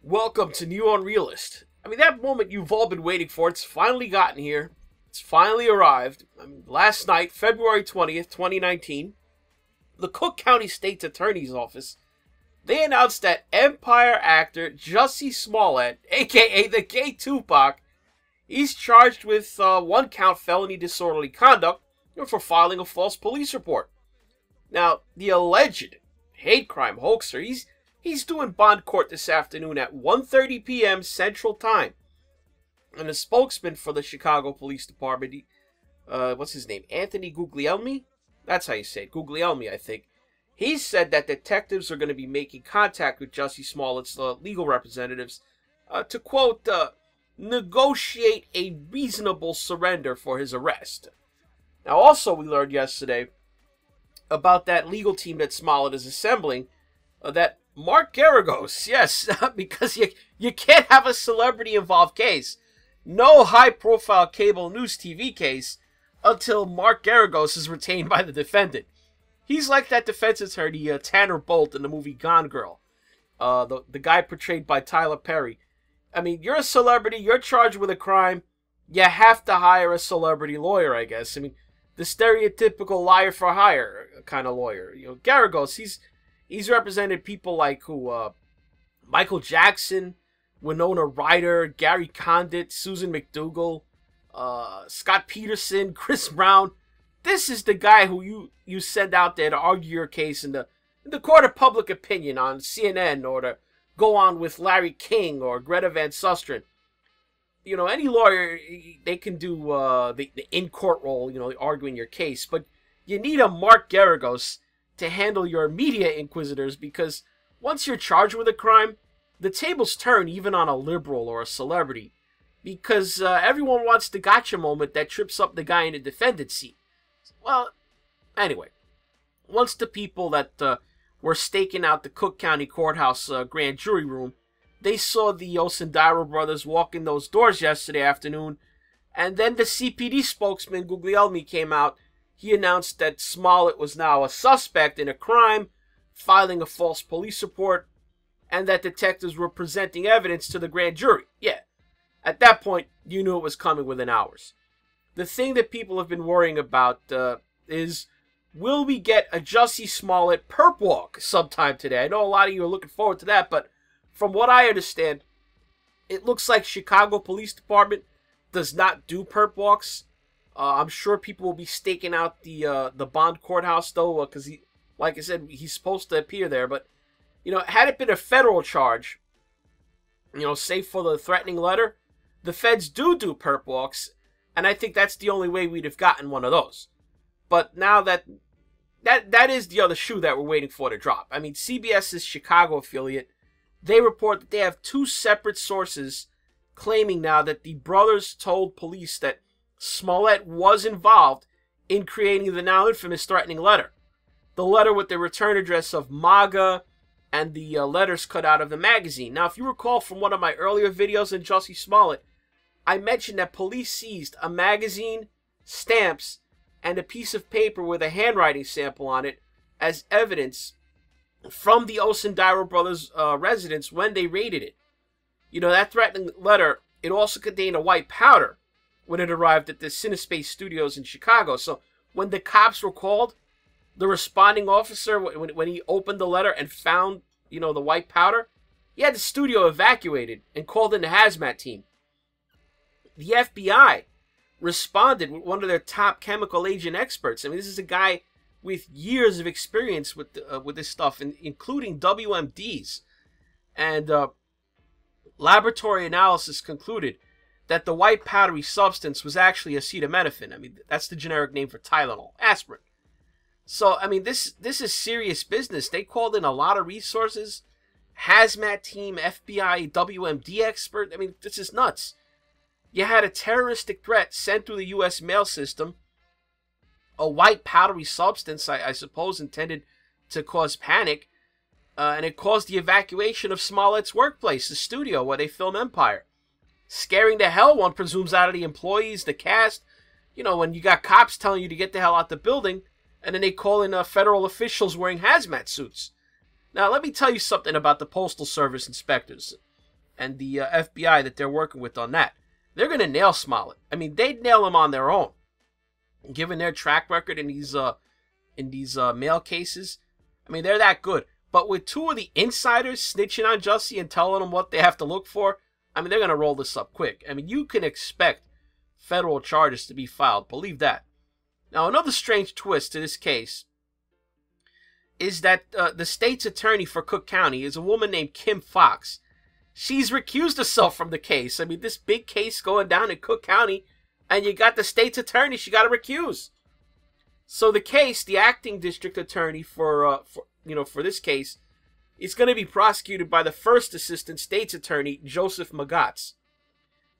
Welcome to NeoUnrealist. I mean, that moment you've all been waiting for, it's finally gotten here. It's finally arrived. Last night, February 20th, 2019, the Cook County State's Attorney's Office, they announced that Empire actor Jussie Smollett, aka the gay Tupac, he's charged with one-count felony disorderly conduct for filing a false police report. Now, the alleged hate crime hoaxer, he's doing bond court this afternoon at 1:30 p.m. Central Time. And a spokesman for the Chicago Police Department, what's his name? Anthony Guglielmo? That's how you say it. Guglielmo, I think. He said that detectives are going to be making contact with Jussie Smollett's legal representatives to, quote, negotiate a reasonable surrender for his arrest. Now, also, we learned yesterday about that legal team that Smollett is assembling, that Mark Geragos, yes, because you can't have a celebrity-involved case, no high-profile cable news TV case, until Mark Geragos is retained by the defendant. He's like that defense attorney, Tanner Bolt, in the movie Gone Girl, the guy portrayed by Tyler Perry. I mean, you're a celebrity, you're charged with a crime, you have to hire a celebrity lawyer, I guess. I mean, the stereotypical liar for hire kind of lawyer. You know, Geragos, he's represented people like Michael Jackson, Winona Ryder, Gary Condit, Susan McDougal, Scott Peterson, Chris Brown. This is the guy who you send out there to argue your case in the court of public opinion on CNN, or to go on with Larry King or Greta Van Susteren. You know, any lawyer, they can do the in-court role, you know, arguing your case. But you need a Mark Geragos to handle your media inquisitors, because once you're charged with a crime, the tables turn even on a liberal or a celebrity, because everyone wants the gotcha moment that trips up the guy in the defendant's seat. Well, anyway, once the people that were staking out the Cook County Courthouse grand jury room, they saw the Osendiro brothers walk in those doors yesterday afternoon, and then the CPD spokesman, Guglielmo, came out. He announced that Smollett was now a suspect in a crime, filing a false police report, and that detectives were presenting evidence to the grand jury. Yeah, at that point, you knew it was coming within hours. The thing that people have been worrying about is, will we get a Jussie Smollett perp walk sometime today? I know a lot of you are looking forward to that, but from what I understand, it looks like Chicago Police Department does not do perp walks. I'm sure people will be staking out the Bond courthouse, though, because he, like I said, he's supposed to appear there. But, you know, had it been a federal charge, you know, say for the threatening letter, the feds do perp walks, and I think that's the only way we'd have gotten one of those. But now that is the other shoe that we're waiting for to drop. I mean, CBS's Chicago affiliate, they report that they have two separate sources claiming now that the brothers told police that Smollett was involved in creating the now infamous threatening letter. The letter with the return address of MAGA and the letters cut out of the magazine. Now, if you recall from one of my earlier videos on Jussie Smollett, I mentioned that police seized a magazine, stamps, and a piece of paper with a handwriting sample on it as evidence from the Osendiro brothers' residence when they raided it. You know, that threatening letter, it also contained a white powder when it arrived at the Cinespace Studios in Chicago. So when the cops were called, the responding officer, when he opened the letter and found, you know, the white powder, he had the studio evacuated and called in the hazmat team. The FBI responded with one of their top chemical agent experts. I mean, this is a guy with years of experience with this stuff, including WMDs. And laboratory analysis concluded that the white powdery substance was actually acetaminophen. I mean, that's the generic name for Tylenol, aspirin. So, I mean, this is serious business. They called in a lot of resources, hazmat team, FBI, WMD expert. I mean, this is nuts. You had a terroristic threat sent through the U.S. mail system, a white powdery substance, I suppose intended to cause panic, and it caused the evacuation of Smollett's workplace, the studio where they film Empire. Scaring the hell, one presumes, out of the employees, the cast. You know, when you got cops telling you to get the hell out the building, and then they call in federal officials wearing hazmat suits. Now, let me tell you something about the Postal Service inspectors and the FBI that they're working with on that. They're going to nail Smollett. I mean, they'd nail him on their own. Given their track record in these mail cases, I mean, they're that good. But with two of the insiders snitching on Jussie and telling them what they have to look for, I mean, they're going to roll this up quick. I mean, you can expect federal charges to be filed. Believe that. Now, another strange twist to this case is that the state's attorney for Cook County is a woman named Kim Foxx. She's recused herself from the case. I mean, this big case going down in Cook County, and you got the state's attorney she got to recuse. So the case, the acting district attorney for this case, is going to be prosecuted by the first assistant state's attorney, Joseph Magatz.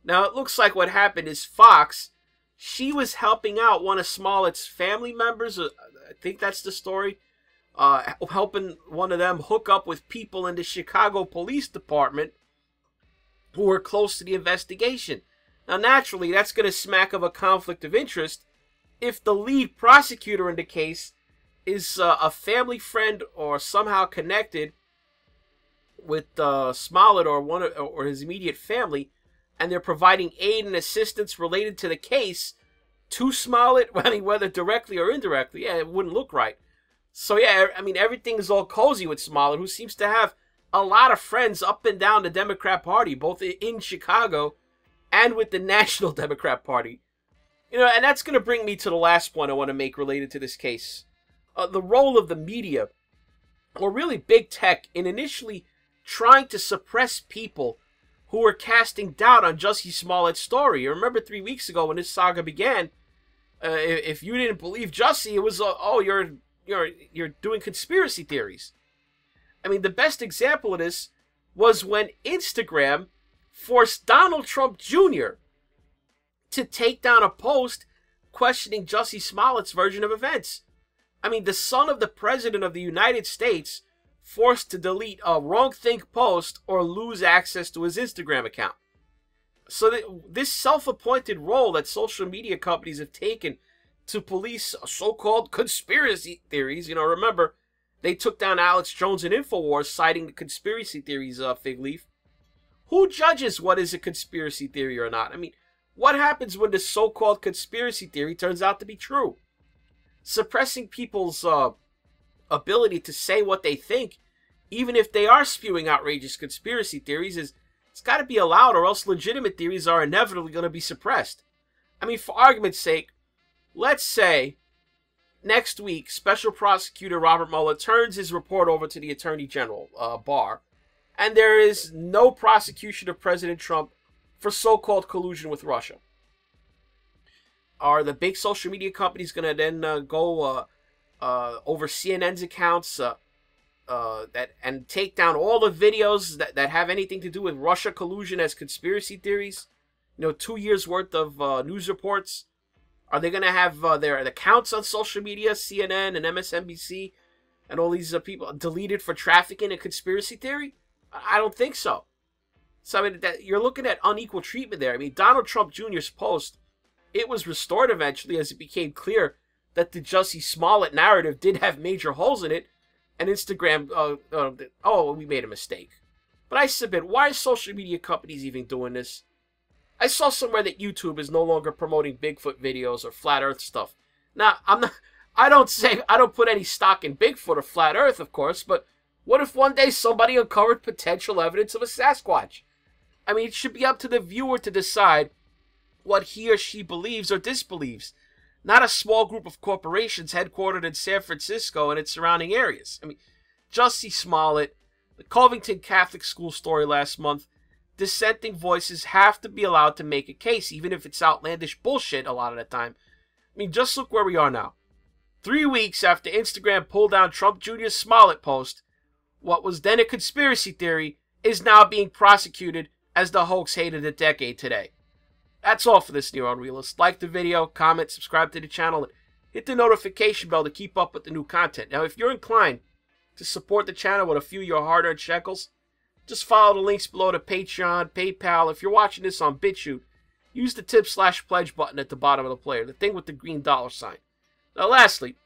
Now, it looks like what happened is Fox, she was helping out one of Smollett's family members. I think that's the story. Helping one of them hook up with people in the Chicago Police Department who were close to the investigation. Now, naturally, that's going to smack of a conflict of interest if the lead prosecutor in the case is a family friend or somehow connected with Smollett or his immediate family, and they're providing aid and assistance related to the case to Smollett. I mean, whether directly or indirectly, yeah, it wouldn't look right. So yeah, I mean, everything is all cozy with Smollett, who seems to have a lot of friends up and down the Democrat Party, both in Chicago and with the National Democrat Party. You know, and that's going to bring me to the last point I want to make related to this case. The role of the media, or really big tech, in initially trying to suppress people who were casting doubt on Jussie Smollett's story. You remember 3 weeks ago when this saga began, if you didn't believe Jussie, it was, oh, you're doing conspiracy theories. I mean, the best example of this was when Instagram forced Donald Trump Jr. to take down a post questioning Jussie Smollett's version of events. I mean, the son of the President of the United States forced to delete a wrong-think post or lose access to his Instagram account. So this self-appointed role that social media companies have taken to police so-called conspiracy theories, you know, remember, they took down Alex Jones and InfoWars citing the conspiracy theories fig leaf. Who judges what is a conspiracy theory or not? I mean, what happens when the so-called conspiracy theory turns out to be true? Suppressing people's ability to say what they think, even if they are spewing outrageous conspiracy theories, it's got to be allowed, or else legitimate theories are inevitably going to be suppressed. I mean, for argument's sake, let's say next week, Special Prosecutor Robert Mueller turns his report over to the Attorney General, Barr, and there is no prosecution of President Trump for so-called collusion with Russia. Are the big social media companies going to then go over CNN's accounts and take down all the videos that have anything to do with Russia collusion as conspiracy theories? You know, 2 years worth of news reports. Are they going to have their accounts on social media, CNN and MSNBC, and all these people deleted for trafficking in conspiracy theory? I don't think so. So, I mean, you're looking at unequal treatment there. I mean, Donald Trump Jr.'s post, it was restored eventually as it became clear that the Jussie Smollett narrative did have major holes in it, and Instagram, oh, we made a mistake. But I submit, why are social media companies even doing this? I saw somewhere that YouTube is no longer promoting Bigfoot videos or flat Earth stuff. Now, I don't put any stock in Bigfoot or flat Earth, of course, but what if one day somebody uncovered potential evidence of a Sasquatch? I mean, it should be up to the viewer to decide what he or she believes or disbelieves, not a small group of corporations headquartered in San Francisco and its surrounding areas. I mean, Jussie Smollett, the Covington Catholic School story last month, dissenting voices have to be allowed to make a case, even if it's outlandish bullshit a lot of the time. I mean, just look where we are now. 3 weeks after Instagram pulled down Trump Jr.'s Smollett post, what was then a conspiracy theory is now being prosecuted as the hoax hate of the decade today. That's all for this NeoUnrealist. Like the video, comment, subscribe to the channel, and Hit the notification bell to keep up with the new content. Now, if you're inclined to support the channel with a few of your hard-earned shekels, just follow the links below to Patreon, PayPal. If you're watching this on BitChute, use the tip/pledge button at the bottom of the player, the thing with the green $sign. Now, lastly,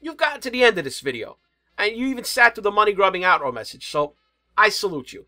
you've gotten to the end of this video, and you even sat through the money-grubbing outro message, so I salute you.